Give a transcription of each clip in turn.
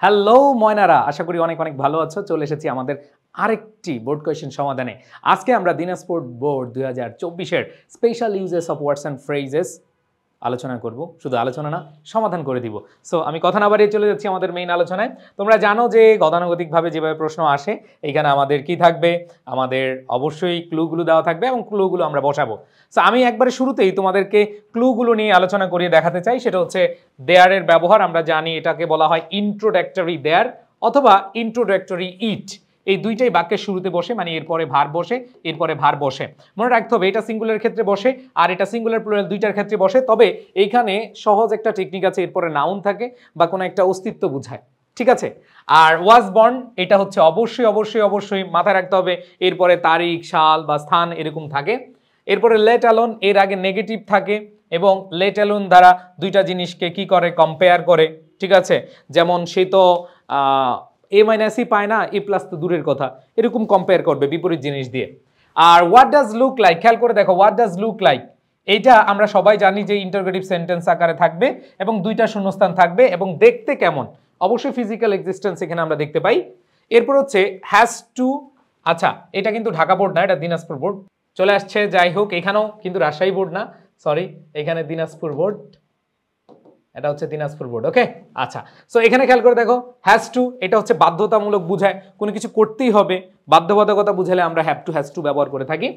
Hello ময়নারা, আশা করি অনেক অনেক ভালো আছো। চলে এসেছি আমাদের আরেকটি বোর্ড কোয়েশ্চেন সমাধানে। আজকে আমরা দিনাজপুর বোর্ড 2024-এর special uses of words and phrases আলোচনা করব। শুধু আলোচনা না, সমাধান করে দিব। সো আমি কথা না বাড়িয়ে চলে যাচ্ছি আমাদের মেইন আলোচনায়। তোমরা জানো যে গতানুগতিকভাবে যেভাবে প্রশ্ন আসে, এইখানে আমাদের কি থাকবে, আমাদের অবশ্যই ক্লুগুলো দেওয়া থাকবে এবং ক্লুগুলো আমরা বসাবো। সো আমি একবারে শুরুতেই তোমাদেরকে ক্লুগুলো নিয়ে আলোচনা করিয়ে দেখাতে চাই। সেটা হচ্ছে দেয়ারের ব্যবহার। আমরা জানি এটাকে বলা হয় ইন্ট্রোডাক্টরি দেয়ার অথবা ইন্ট্রোডাক্টরি ইট। এই দুইটাই বাক্যের শুরুতে বসে, মানে এরপরে ভার বসে, এরপরে ভার বসে। মনে রাখতে হবে এটা সিঙ্গুলার ক্ষেত্রে বসে আর এটা সিঙ্গুলার প্লুরাল দুইটার ক্ষেত্রে বসে। তবে এইখানে সহজ একটা টেকনিক আছে, এরপরে নাউন থাকে বা কোনো একটা অস্তিত্ব বোঝায়, ঠিক আছে। আর ওয়াজ বর্ন এটা হচ্ছে অবশ্যই অবশ্যই অবশ্যই মাথায় রাখতে হবে, এরপরে তারিখ, সাল বা স্থান এরকম থাকে। এরপরে লেট অ্যালোন, এর আগে নেগেটিভ থাকে এবং লেট অ্যালোন দ্বারা দুইটা জিনিসকে কি করে, কম্পেয়ার করে, ঠিক আছে। যেমন সে তো এ মাইনাস ই পায় না, এ প্লাস তো দূরের কথা, এরকম কম্পেয়ার করবে বিপরীত জিনিস দিয়ে। আর হোয়াট ডাজ লুক লাইক, খেয়াল করে দেখো, হোয়াট ডাজ লুক লাইক এইটা আমরা সবাই জানি যে ইন্টারোগেটিভ সেন্টেন্স আকারে থাকবে এবং দুইটা শূন্যস্থান থাকবে এবং দেখতে কেমন, অবশ্যই ফিজিক্যাল এক্সিস্টেন্স এখানে আমরা দেখতে পাই। এরপর হচ্ছে হ্যাজ টু, আচ্ছা এটা কিন্তু ঢাকা বোর্ড না, এটা দিনাজপুর বোর্ড চলে আসছে। যাই হোক, এখানেও কিন্তু রাজশাহী বোর্ড না, সরি, এখানে দিনাজপুর বোর্ড, এটা হচ্ছে দিনাজপুর বোর্ড, ওকে। আচ্ছা, সো এখানে খেয়াল করে দেখো হ্যাজ টু এটা হচ্ছে বাধ্যতামূলক বুঝায়, কোনো কিছু করতেই হবে, বাধ্যবাধকতা বুঝালে আমরা হ্যাভ টু, হ্যাজ টু ব্যবহার করে থাকি।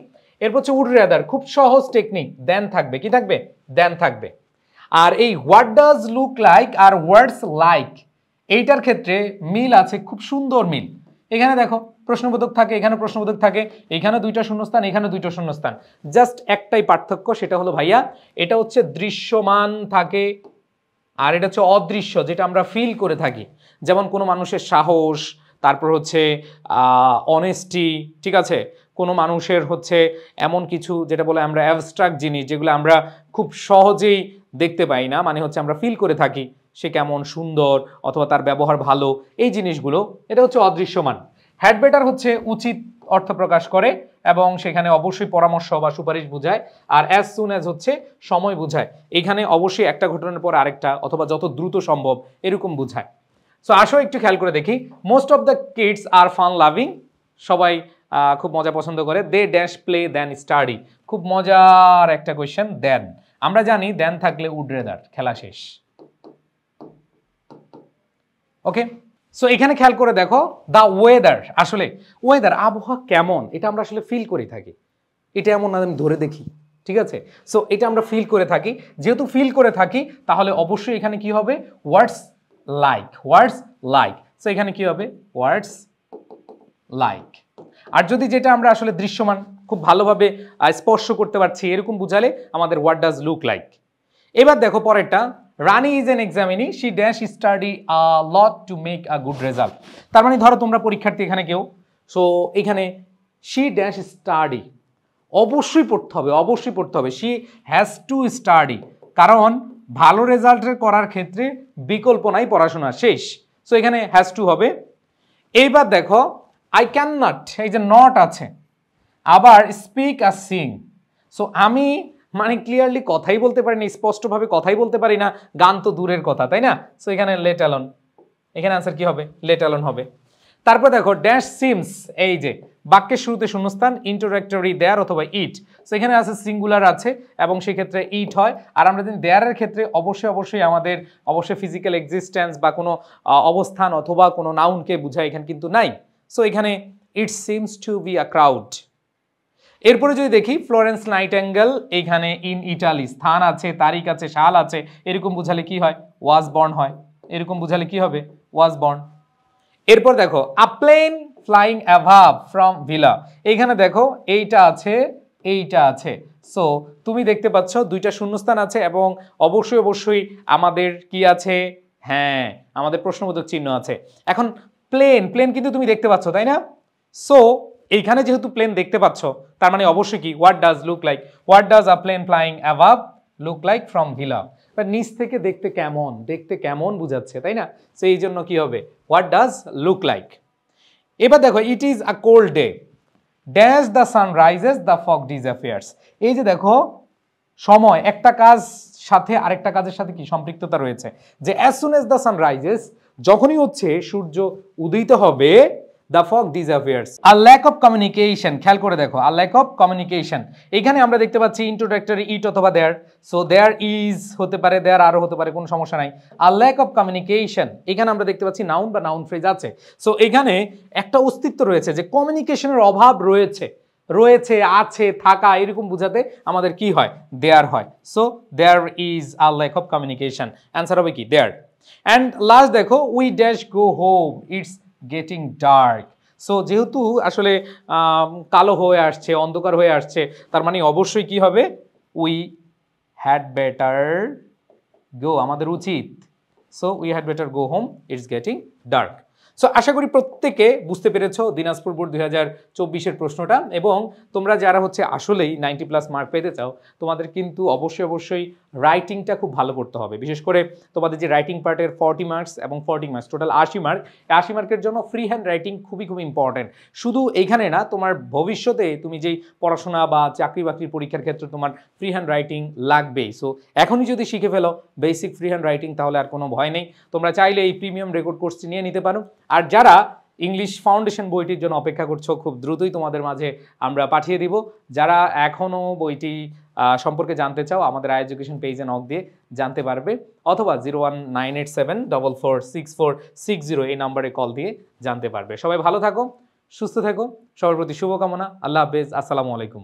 এরপর হচ্ছে উড রেদার, খুব সহজ টেকনিক, দেন থাকবে, কি থাকবে, দেন থাকবে। আর এই হোয়াট ডাজ লুক লাইক আর ওয়ার্ডস লাইক এইটার ক্ষেত্রে মিল আছে, খুব সুন্দর মিল। এখানে দেখো প্রশ্নবোধক থাকে, এখানে প্রশ্নবোধক থাকে, এখানে দুইটা শূন্যস্থান, এখানে দুইটা শূন্যস্থান, জাস্ট একটাই পার্থক্য, সেটা হলো ভাইয়া এটা হচ্ছে দৃশ্যমান থাকে আর এটা হচ্ছে অদৃশ্য, যেটা আমরা ফিল করে থাকি। যেমন কোনো মানুষের সাহস, তারপর হচ্ছে অনেস্টি, ঠিক আছে। কোনো মানুষের হচ্ছে এমন কিছু যেটা বলে আমরা অ্যাবস্ট্রাক্ট জিনিস, যেগুলো আমরা খুব সহজেই দেখতে পাই না, মানে হচ্ছে আমরা ফিল করে থাকি সে কেমন সুন্দর অথবা তার ব্যবহার ভালো, এই জিনিসগুলো এটা হচ্ছে অদৃশ্যমান। হ্যাড বেটার হচ্ছে উচিত অর্থ প্রকাশ করে এবং সেখানে অবশ্যই পরামর্শ বা সুপারিশ বোঝায়। আর অ্যাজ সুন অ্যাজ হচ্ছে সময় বোঝায়, এখানে অবশ্যই একটা ঘটনার পর আরেকটা অথবা যত দ্রুত সম্ভব এরকম বোঝায়। সো আসো একটু খেয়াল করে দেখি, most of the kids are fun loving, সবাই খুব মজা পছন্দ করে। They dash play than study, খুব মজার একটা কোয়েশ্চেন। দেন আমরা জানি দেন থাকলে উড রেদার, খেলা শেষ, ওকে। সো এখানে খেয়াল করে দেখো দা ওয়েদার, আসলে ওয়েদার আবহাওয়া কেমন এটা আমরা আসলে ফিল করে থাকি, এটা এমন না আমি ধরে দেখি, ঠিক আছে। সো এটা আমরা ফিল করে থাকি, যেহেতু ফিল করে থাকি তাহলে অবশ্যই এখানে কি হবে, ওয়ার্ডস লাইক, ওয়ার্ডস লাইক। সো এখানে কি হবে, ওয়ার্ডস লাইক। আর যদি যেটা আমরা আসলে দৃশ্যমান খুব ভালোভাবে স্পর্শ করতে পারছি এরকম বুঝালে আমাদের হোয়াট ডাজ লুক লাইক। এবার দেখো পরেরটা, Rani is an examinee, she dash study a lot to make a good result. তার মানে ধরো তোমরা পরীক্ষার্থী এখানে কেউ, সো এখানে শি ড্যাশ স্টাডি, অবশ্যই পড়তে হবে, অবশ্যই পড়তে হবে, শি হ্যাজ টু স্টাডি, কারণ ভালো রেজাল্টের করার ক্ষেত্রে বিকল্প নাই, পড়াশোনা শেষ। সো এখানে হ্যাজ টু হবে। এইবার দেখো আই ক্যান নট, এই যে নট আছে, আবার স্পিক আর সিং। সো আমি মানে ক্লিয়ারলি কথাই বলতে পারি না, স্পষ্টভাবে কথাই বলতে পারি না, গান তো দূরের কথা, তাই না। সো এখানে লেট অ্যালোন, এখানে আনসার কি হবে, লেট অ্যালোন হবে। তারপর দেখো ড্যাশ সিমস, এই যে বাক্যের শুরুতে শূন্যস্থান, ইন্ট্রোডাক্টরি দেয়ার অথবা ইট। সো এখানে আছে সিঙ্গুলার আছে এবং সেক্ষেত্রে ইট হয়। আর আমরা যদি দেয়ারের ক্ষেত্রে অবশ্যই অবশ্যই আমাদের অবশ্যই ফিজিক্যাল এক্সিস্টেন্স বা কোনো অবস্থান অথবা কোনো নাউনকে বোঝায়, এখানে কিন্তু নাই। সো এখানে it seems to be a crowd. এরপরে যদি দেখি ফ্লোরেন্স নাইটেঙ্গেল, এইখানে ইন ইটালি, স্থান আছে, তারিখ আছে, সাল আছে, এরকম বুঝালে কি হয়, ওয়াজ বর্ন হয়, এরকম বুঝালে কি হবে, ওয়াজ বর্ন। এরপর দেখো a plane flying above from villa, এইখানে দেখো এইটা আছে, এইটা আছে। সো তুমি দেখতে পাচ্ছ দুইটা শূন্যস্থান আছে এবং অবশ্যই অবশ্যই আমাদের কি আছে, হ্যাঁ আমাদের প্রশ্নবোধক চিহ্ন আছে। এখন প্লেন, প্লেন কিন্তু তুমি দেখতে পাচ্ছ, তাই না। সো এইখানে যেহেতু প্লেন দেখতে পাচ্ছ তার মানে অবশ্যই কি, what does look like, what does a plane flying above look like from villa, নিচ থেকে দেখতে কেমন, দেখতে কেমন বুঝাচ্ছে, তাই না। সো এই জন্য কি হবে, হোয়াট ডাজ লুক লাইক। এবার দেখো it is a cold day, dash the sun rises the fog disappears. এই যে দেখো সময়, একটা কাজ সাথে আরেকটা কাজের সাথে কি সম্পৃক্ততা রয়েছে, যে as soon as the sun rises, যখনই হচ্ছে সূর্য উদিত হবে, দ্য ফগ ডিসঅ্যাপিয়ার্স। আর ল্যাক অফ কমিউনিকেশন, খেয়াল করে দেখো, আর ল্যাক অফ কমিউনিকেশন, এখানে আমরা দেখতে পাচ্ছি ইন্ট্রোডাক্টরি ইট অথবা দেয়ার, সো দেয়ার ইজ হতে পারে, দেয়ার আরও হতে পারে, কোনো সমস্যা নাই। আর ল্যাক অফ কমিউনিকেশন, এখানে আমরা দেখতে পাচ্ছি নাউন বা নাউন ফ্রেজ আছে, সো এখানে একটা অস্তিত্ব রয়েছে যে কমিউনিকেশনের অভাব রয়েছে, রয়েছে, আছে, থাকা, এরকম বোঝাতে আমাদের কি হয়, দেয়ার হয়। So there is a lack of communication, answer হবে কি দেয়ার। অ্যান্ড লাস্ট দেখো, we dash go home, it's getting dark. So যেহেতু আসলে কালো হয়ে আসছে, অন্ধকার হয়ে আসছে, তার মানে অবশ্যই কি হবে, উই হ্যাড বেটার গো, আমাদের উচিত। So we had better go home, it's getting dark. So আশা করি প্রত্যেকে বুঝতে পেরেছো দিনাজপুর বোর্ড 2024-এর প্রশ্নটা, এবং তোমরা যারা হচ্ছে আসলেই 90+ মার্ক পেতে চাও, তোমাদের কিন্তু অবশ্যই রাইটিংটা খুব ভালো করতে হবে। বিশেষ করে তোমাদের যে রাইটিং পার্টের 40 মার্কস এবং 40 মার্কস, টোটাল 80 মার্ক, 80 মার্কের জন্য ফ্রি হ্যান্ড রাইটিং খুবই ইম্পর্টেন্ট। শুধু এইখানে না, তোমার ভবিষ্যতে তুমি যেই পড়াশোনা বা চাকরি বাকরির পরীক্ষার ক্ষেত্রে তোমার ফ্রি হ্যান্ড রাইটিং লাগবেই। সো এখনই যদি শিখে ফেলো বেসিক ফ্রি হ্যান্ড রাইটিং, তাহলে আর কোনো ভয় নেই। তোমরা চাইলে এই প্রিমিয়াম রেকর্ড কোর্সটি নিয়ে নিতে পারো। আর যারা ইংলিশ ফাউন্ডেশন বইটির জন্য অপেক্ষা করছো, খুব দ্রুতই তোমাদের মাঝে আমরা পাঠিয়ে দিব। যারা এখনও বইটি সম্পর্কে জানতে চাও, আমাদের আই এডুকেশন পেজে নক দিয়ে জানতে পারবে, অথবা 01987446460 এই নাম্বারে কল দিয়ে জানতে পারবে। সবাই ভালো থাকো, সুস্থ থাকো, সবার প্রতি শুভকামনা। আল্লাহ হাফেজ, আসসালামু আলাইকুম।